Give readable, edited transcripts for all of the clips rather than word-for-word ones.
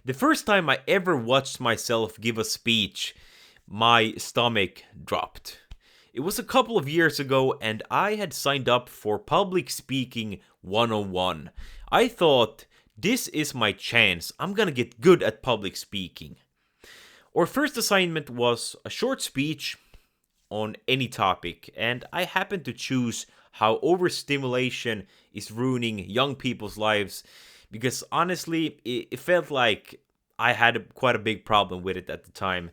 The first time I ever watched myself give a speech, my stomach dropped. It was a couple of years ago, and I had signed up for Public Speaking 101. I thought, this is my chance. I'm gonna get good at public speaking. Our first assignment was a short speech on any topic, and I happened to choose how overstimulation is ruining young people's lives because honestly, it felt like I had quite a big problem with it at the time.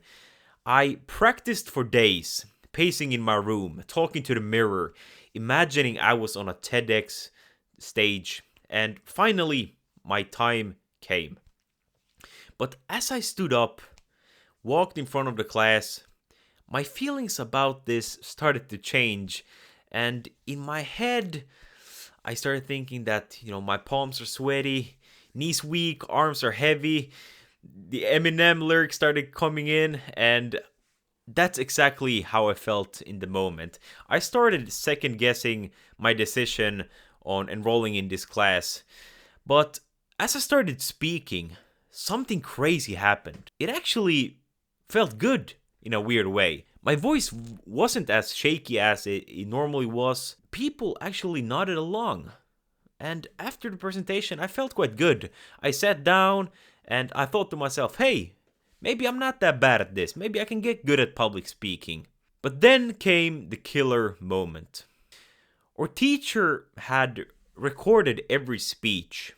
I practiced for days, pacing in my room, talking to the mirror, imagining I was on a TEDx stage, and finally, my time came. But as I stood up, walked in front of the class, my feelings about this started to change, and in my head, I started thinking that, my palms are sweaty, knees weak, arms are heavy. The Eminem lyrics started coming in, and that's exactly how I felt in the moment. I started second guessing my decision on enrolling in this class, but as I started speaking, something crazy happened. It actually felt good in a weird way. My voice wasn't as shaky as it normally was. People actually nodded along. And after the presentation, I felt quite good. I sat down and I thought to myself, hey, maybe I'm not that bad at this. Maybe I can get good at public speaking. But then came the killer moment. Our teacher had recorded every speech.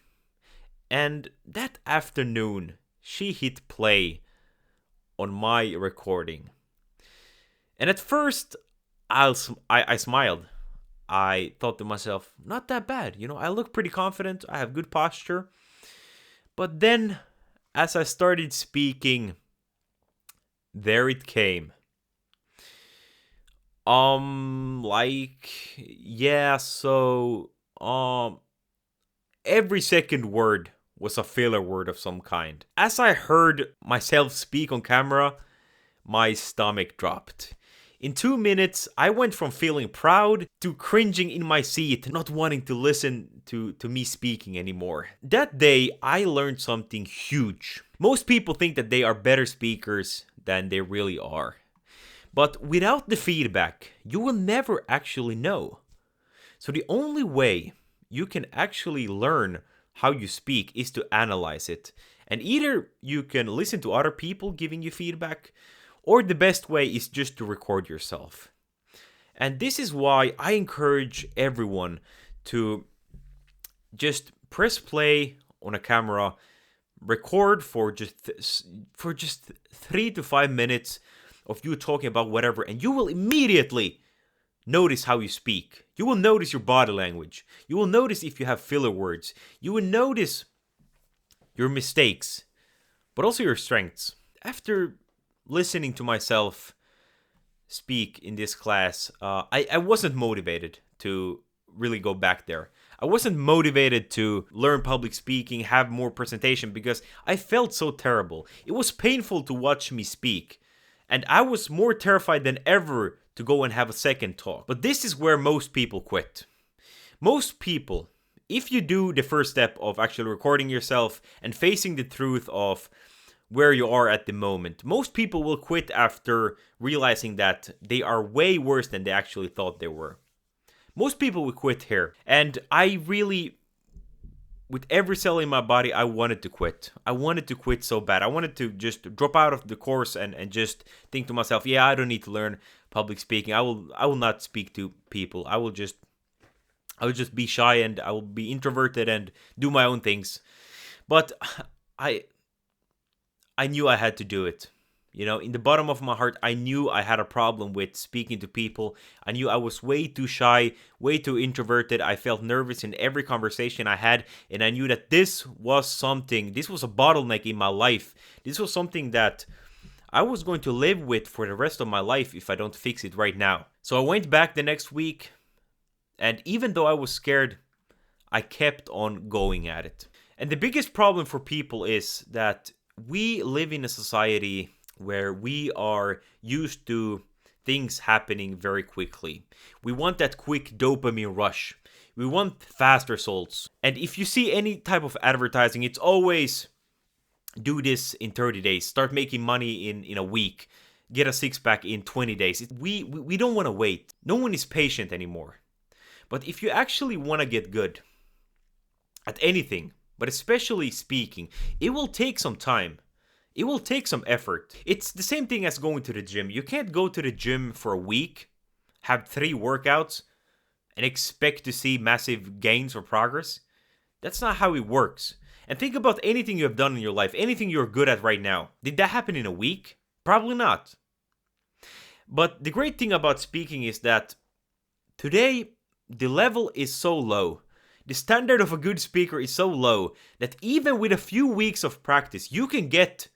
And that afternoon, she hit play on my recording. And at first, I smiled. I thought to myself, not that bad. I look pretty confident. I have good posture. But then, as I started speaking, there it came. Every second word was a filler word of some kind. As I heard myself speak on camera, my stomach dropped. In 2 minutes, I went from feeling proud to cringing in my seat, not wanting to listen to me speaking anymore. That day, I learned something huge. Most people think that they are better speakers than they really are. But without the feedback, you will never actually know. So the only way you can actually learn how you speak is to analyze it. And either you can listen to other people giving you feedback, or the best way is just to record yourself. And this is why I encourage everyone to just press play on a camera, record for just 3 to 5 minutes of you talking about whatever, and you will immediately notice how you speak. You will notice your body language. You will notice if you have filler words. You will notice your mistakes, but also your strengths. After listening to myself speak in this class, I wasn't motivated to really go back there. I wasn't motivated to learn public speaking, have more presentation, because I felt so terrible. It was painful to watch me speak, and I was more terrified than ever to go and have a second talk. But this is where most people quit. Most people, if you do the first step of actually recording yourself and facing the truth of where you are at the moment, most people will quit after realizing that they are way worse than they actually thought they were. Most people will quit here. And I really, with every cell in my body, I wanted to quit. I wanted to quit so bad. I wanted to just drop out of the course and just think to myself, yeah, I don't need to learn public speaking. I will not speak to people. I will just be shy, and I will be introverted and do my own things. But I knew I had to do it. In the bottom of my heart, I knew I had a problem with speaking to people. I knew I was way too shy, way too introverted. I felt nervous in every conversation I had, and I knew that this was a bottleneck in my life. This was something that I was going to live with for the rest of my life if I don't fix it right now. So I went back the next week, and even though I was scared, I kept on going at it. And the biggest problem for people is that we live in a society where we are used to things happening very quickly. We want that quick dopamine rush. We want fast results. And if you see any type of advertising, it's always do this in 30 days, start making money in a week, get a six-pack in 20 days. We don't want to wait. No one is patient anymore. But if you actually want to get good at anything, but especially speaking, it will take some time. It will take some effort. It's the same thing as going to the gym. You can't go to the gym for a week, have 3 workouts, and expect to see massive gains or progress. That's not how it works. And think about anything you have done in your life, anything you're good at right now. Did that happen in a week? Probably not. But the great thing about speaking is that today, the level is so low. The standard of a good speaker is so low that even with a few weeks of practice, you can get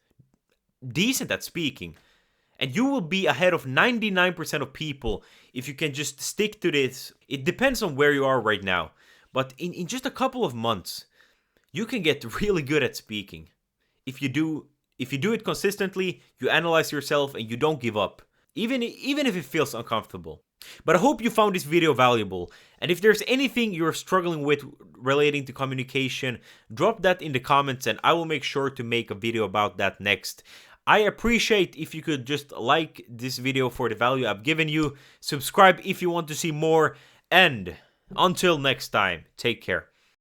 decent at speaking. And you will be ahead of 99% of people if you can just stick to this. It depends on where you are right now. But in just a couple of months, you can get really good at speaking. If you do it consistently, you analyze yourself and you don't give up. Even if it feels uncomfortable. But I hope you found this video valuable. And if there's anything you're struggling with relating to communication, drop that in the comments and I will make sure to make a video about that next. I appreciate if you could just like this video for the value I've given you. Subscribe if you want to see more. And until next time, take care.